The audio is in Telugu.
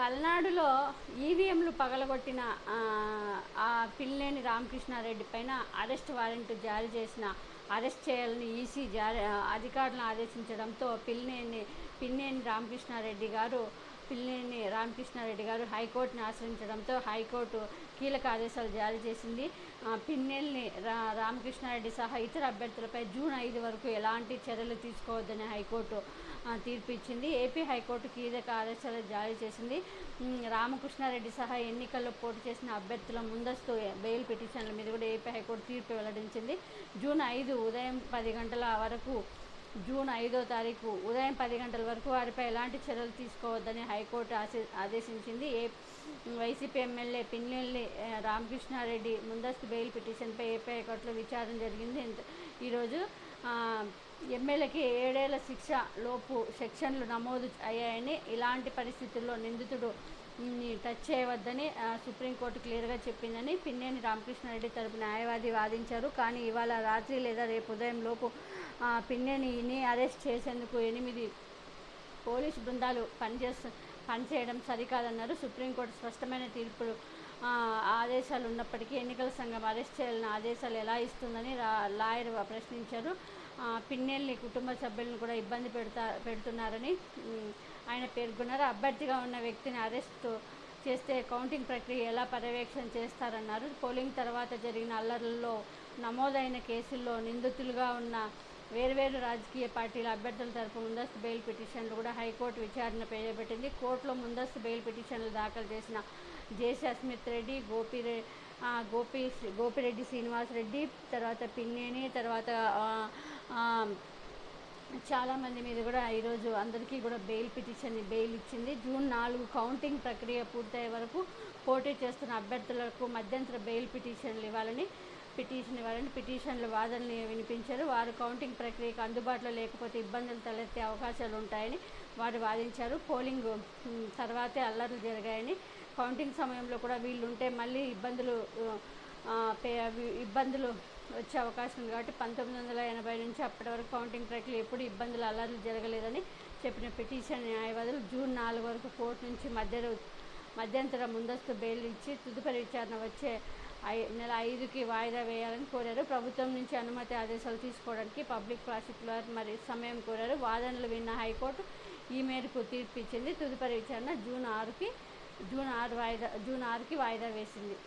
పల్నాడులో ఈవీఎంలు పగలగొట్టిన పిల్లేని రామకృష్ణారెడ్డి పైన అరెస్ట్ వారెంట్ జారీ చేసిన అరెస్ట్ చేయాలని ఈసీ అధికారులను ఆదేశించడంతో పిల్లేని రామకృష్ణారెడ్డి గారు హైకోర్టుని ఆశ్రయించడంతో హైకోర్టు కీలక ఆదేశాలు జారీ చేసింది. పిన్నెల్లి రామకృష్ణారెడ్డి సహా ఇతర అభ్యర్థులపై జూన్ 5 వరకు ఎలాంటి చర్యలు తీసుకోవద్దని హైకోర్టు తీర్పు ఇచ్చింది. ఏపీ హైకోర్టు కీలక ఆదేశాలు జారీ చేసింది. రామకృష్ణారెడ్డి సహా ఎన్నికల్లో పోటీ చేసిన అభ్యర్థుల ముందస్తు బెయిల్ పిటిషన్ల మీద కూడా ఏపీ హైకోర్టు తీర్పు వెల్లడించింది. జూన్ 5 ఉదయం 10 గంటల వరకు జూన్ 5వ తారీఖు ఉదయం 10 గంటల వరకు వారిపై ఎలాంటి చర్యలు తీసుకోవద్దని హైకోర్టు ఆదేశించింది. వైసీపీ ఎమ్మెల్యే పిన్నెల్లి రామకృష్ణారెడ్డి ముందస్తు బెయిల్ పిటిషన్పై ఏపీ హైకోర్టులో విచారణ జరిగింది. ఈరోజు ఎమ్మెల్యేకి 7 ఏళ్ల శిక్ష లోపు సెక్షన్లు నమోదు అయ్యాయని, ఇలాంటి పరిస్థితుల్లో నిందితుడు టచ్ చేయవద్దని సుప్రీంకోర్టు క్లియర్గా చెప్పిందని పిన్నెల్లి రామకృష్ణారెడ్డి తరపు న్యాయవాది వాదించారు. కానీ ఇవాళ రాత్రి లేదా రేపు ఉదయం లోపు పిన్నెల్లిని అరెస్ట్ చేసేందుకు 8 పోలీసు బృందాలు పనిచేయడం సరికాదన్నారు. సుప్రీంకోర్టు స్పష్టమైన తీర్పులు ఆదేశాలు ఉన్నప్పటికీ ఎన్నికల సంఘం అరెస్ట్ చేయాలని ఆదేశాలు ఎలా ఇస్తుందని లాయర్ ప్రశ్నించారు. పిన్నెల్లి కుటుంబ సభ్యులను కూడా ఇబ్బంది పెడుతున్నారని ఆయన పేర్కొన్నారు. అభ్యర్థిగా ఉన్న వ్యక్తిని అరెస్టు చేస్తే కౌంటింగ్ ప్రక్రియ ఎలా పర్యవేక్షణ చేస్తారన్నారు. పోలింగ్ తర్వాత జరిగిన అల్లర్లలో నమోదైన కేసుల్లో నిందితులుగా ఉన్న వేర్వేరు రాజకీయ పార్టీల అభ్యర్థుల తరపు ముందస్తు బెయిల్ పిటిషన్లు కూడా హైకోర్టు విచారణ చేపట్టింది. కోర్టులో ముందస్తు బెయిల్ పిటిషన్లు దాఖలు చేసిన జేసీ అస్మిత్ రెడ్డి, గోపిరెడ్డి శ్రీనివాసరెడ్డి, తర్వాత పిన్నేని, తర్వాత చాలామంది మీద కూడా ఈరోజు అందరికీ కూడా బెయిల్ ఇచ్చింది. జూన్ 4 కౌంటింగ్ ప్రక్రియ పూర్తయ్యే వరకు పోటీ చేస్తున్న అభ్యర్థులకు మధ్యంతర బెయిల్ పిటిషన్లు ఇవ్వాలని పిటిషన్ల వాదనలు వినిపించారు. వారు కౌంటింగ్ ప్రక్రియకు అందుబాటులో లేకపోతే ఇబ్బందులు తలెత్తే అవకాశాలు ఉంటాయని వారు వాదించారు. పోలింగ్ తర్వాతే అల్లర్లు జరిగాయని, కౌంటింగ్ సమయంలో కూడా వీళ్ళుంటే మళ్ళీ ఇబ్బందులు వచ్చే అవకాశం ఉంది కాబట్టి 1980 నుంచి అప్పటి వరకు కౌంటింగ్ ప్రక్రియ ఎప్పుడు ఇబ్బందులు అల్లర్లు జరగలేదని చెప్పిన పిటిషన్ న్యాయవాదులు జూన్ 4 వరకు కోర్టు నుంచి మధ్యంతర ముందస్తు బెయిల్ ఇచ్చి తదుపరి విచారణ వచ్చే నెల 5కి వాయిదా వేయాలని కోరారు. ప్రభుత్వం నుంచి అనుమతి ఆదేశాలు తీసుకోవడానికి పబ్లిక్ ప్రాసిక్యూటర్ మరి సమయం కోరారు. వాదనలు విన్న హైకోర్టు ఈ మేరకు తీర్పు ఇచ్చింది. తదుపరి విచారణ జూన్ 6కి వాయిదా వేసింది.